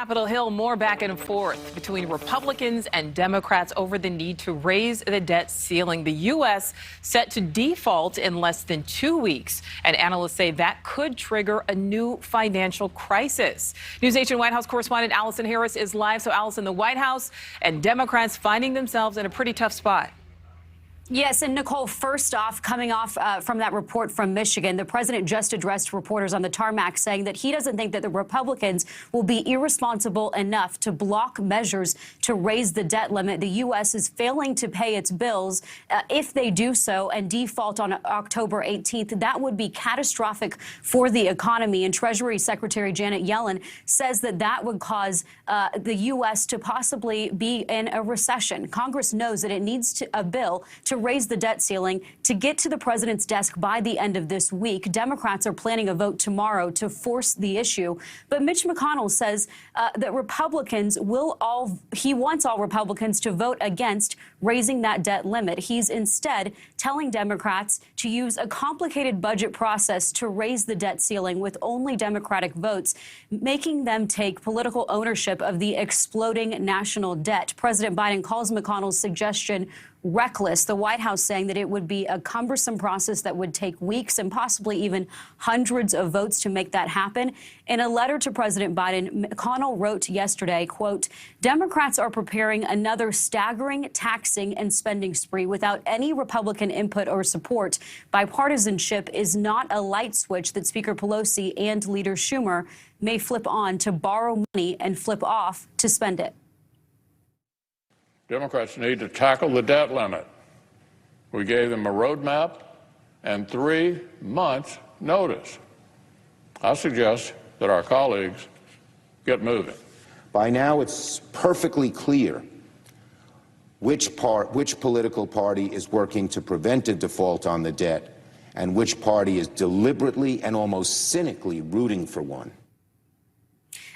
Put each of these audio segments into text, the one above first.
Capitol Hill, more back and forth between Republicans and Democrats over the need to raise the debt ceiling. The U.S. set to default in less than 2 weeks, and analysts say that could trigger a new financial crisis. NewsNation White House correspondent Allison Harris is live. So, Allison, the White House and Democrats finding themselves in a pretty tough spot. Yes, and Nicole, first off, coming off from that report from Michigan, the president just addressed reporters on the tarmac saying that he doesn't think that the Republicans will be irresponsible enough to block measures to raise the debt limit. The U.S. is failing to pay its bills. If they do so and default on October 18th, that would be catastrophic for the economy. And Treasury Secretary Janet Yellen says that that would cause the U.S. to possibly be in a recession. Congress knows that it needs a bill to raise the debt ceiling to get to the president's desk by the end of this week. Democrats are planning a vote tomorrow to force the issue. But Mitch McConnell says that Republicans he wants all Republicans to vote against raising that debt limit. He's instead telling Democrats to use a complicated budget process to raise the debt ceiling with only Democratic votes, making them take political ownership of the exploding national debt. President Biden calls McConnell's suggestion reckless. The White House saying that it would be a cumbersome process that would take weeks and possibly even hundreds of votes to make that happen. In a letter to President Biden, McConnell wrote yesterday, quote, Democrats are preparing another staggering taxing and spending spree without any Republican input or support. Bipartisanship is not a light switch that Speaker Pelosi and Leader Schumer may flip on to borrow money and flip off to spend it. Democrats need to tackle the debt limit. We gave them a roadmap and 3 months' notice. I suggest that our colleagues get moving. By now, it's perfectly clear which political party is working to prevent a default on the debt and which party is deliberately and almost cynically rooting for one.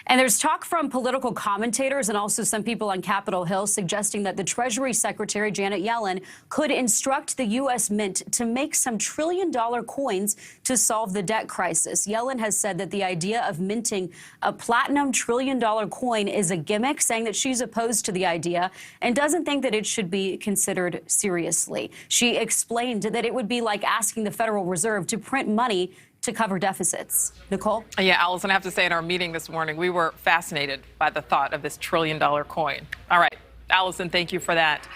And there's talk from political commentators and also some people on Capitol Hill suggesting that the Treasury Secretary, Janet Yellen, could instruct the U.S. Mint to make some trillion-dollar coins to solve the debt crisis. Yellen has said that the idea of minting a platinum trillion-dollar coin is a gimmick, saying that she's opposed to the idea and doesn't think that it should be considered seriously. She explained that it would be like asking the Federal Reserve to print money to cover deficits. Nicole? Yeah, Allison, I have to say in our meeting this morning, we were fascinated by the thought of this trillion-dollar coin. All right, Allison, thank you for that.